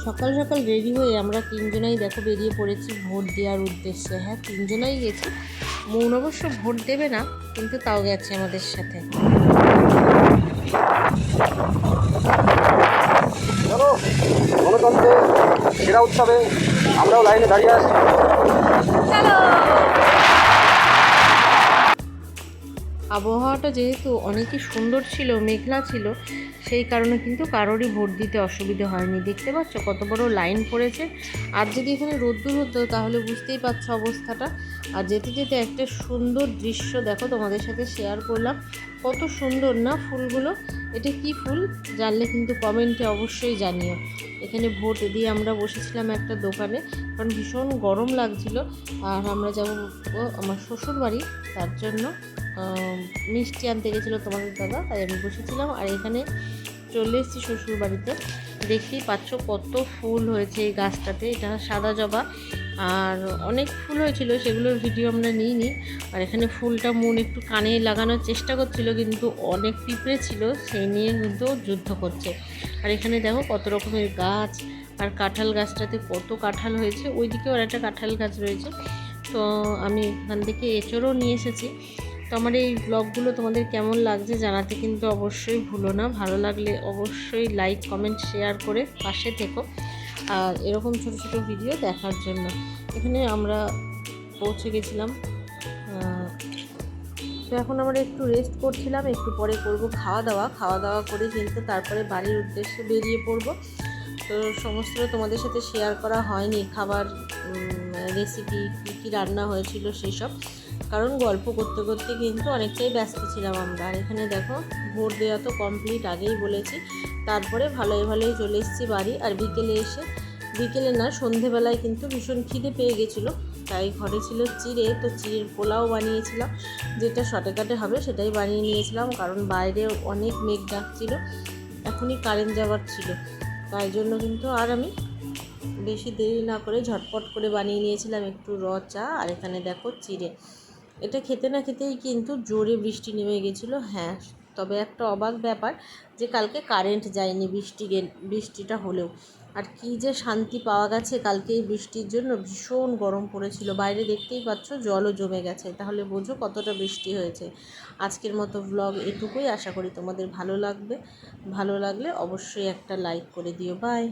সকাল সকাল রেডি হয়ে আমরা তিনজনাই দেখো বেরিয়ে পড়েছি ভোট দেওয়ার উদ্দেশ্যে। হ্যাঁ, তিনজনাই গেছি। মৌন অবশ্য ভোট দেবে না, কিন্তু তাও গেছে আমাদের সাথে। গণতন্ত্রের সেরা উৎসবে আমরাও লাইনে দাঁড়িয়ে আছি। আবহাওয়াটা যেহেতু অনেকই সুন্দর ছিল, মেঘলা ছিল, সেই কারণে কিন্তু কারোরই ভোট দিতে অসুবিধে হয়নি। দেখতে পাচ্ছ কত বড় লাইন পড়েছে। আর যদি এখানে রোদ্দুর হতো তাহলে বুঝতেই পারছো অবস্থাটা। আর যেতে যেতে একটা সুন্দর দৃশ্য দেখো তোমাদের সাথে শেয়ার করলাম। কত সুন্দর না ফুলগুলো। এটা কি ফুল জানলে কিন্তু কমেন্টে অবশ্যই জানিও। এখানে ভোট দিয়ে আমরা বসেছিলাম একটা দোকানে, কারণ ভীষণ গরম লাগছিল। আর আমরা যাবো আমার শ্বশুর বাড়ি, তার জন্য মিষ্টি আনতে গেছিলো তোমাদের দাদা, তাই আমি বসেছিলাম। আর এখানে চলে এসেছি শ্বশুর বাড়িতে। দেখতেই পাচ্ছ কত ফুল হয়েছে এই গাছটাতে। এটা সাদা জবা, আর অনেক ফুল হয়েছিল, সেগুলোর ভিডিও আমরা নিইনি। আর এখানে ফুলটা মন একটু কানে লাগানোর চেষ্টা করছিল, কিন্তু অনেক পিঁপড়ে ছিল, সেই নিয়ে কিন্তু যুদ্ধ করছে। আর এখানে দেখো কত রকমের গাছ। আর কাঁঠাল গাছটাতে কত কাঁঠাল হয়েছে, ওইদিকেও আর একটা কাঁঠাল গাছ রয়েছে। তো আমি এখান থেকে এঁচড়ও নিয়ে এসেছি। তো আমার এই ব্লগগুলো তোমাদের কেমন লাগছে জানাতে কিন্তু অবশ্যই ভুলো না। ভালো লাগলে অবশ্যই লাইক, কমেন্ট, শেয়ার করে পাশে থেকো। আর এরকম ছোট ছোট ভিডিও দেখার জন্য। এখানে আমরা পৌঁছে গেছিলাম। তো এখন আমরা একটু রেস্ট করছিলাম, একটু পরে করব খাওয়া দাওয়া করে কিন্তু তারপরে বাড়ির উদ্দেশ্যে বেরিয়ে পড়ব। তো সমস্তটা তোমাদের সাথে শেয়ার করা হয়নি, খাবার রেসিপি কী কী রান্না হয়েছিল সেসব, কারণ গল্প করতে করতে কিন্তু অনেকটাই ব্যস্ত ছিলাম আমরা। আর এখানে দেখো ভোট দেওয়া তো কমপ্লিট, আগেই বলেছি। তারপরে ভালোই চলে এসেছি বাড়ি। আর বিকেলে না সন্ধেবেলায় কিন্তু ভীষণ খিদে পেয়ে গেছিলো, তাই ঘরে ছিল চিড়ে, তো চিড়ের পোলাও বানিয়েছিলাম। যেটা শর্টকাটে হবে সেটাই বানিয়ে নিয়েছিলাম, কারণ বাইরে অনেক মেঘ ডাকছিল, এখনই কারেন্ট যাওয়ার ছিল। তাই জন্য কিন্তু আর আমি বেশি দেরি না করে ঝটপট করে বানিয়ে নিয়েছিলাম একটু চা। আর এখানে দেখো চিড়ে। এটা খেতে না খেতেই কিন্তু জোরে বৃষ্টি নেমে গেছিলো। হ্যাঁ, তবে একটা অবাক ব্যাপার যে কালকে কারেন্ট যায়নি বৃষ্টিটা হলেও। আর কি যে শান্তি পাওয়া গেছে কালকে এই বৃষ্টির জন্য। ভীষণ গরম পড়েছিল, বাইরে দেখতেই পাচ্ছ জলও জমে গেছে, তাহলে বোঝো কতটা বৃষ্টি হয়েছে। আজকের মতো ব্লগ এটুকুই, আশা করি তোমাদের ভালো লাগবে। ভালো লাগলে অবশ্যই একটা লাইক করে দিও। বাই।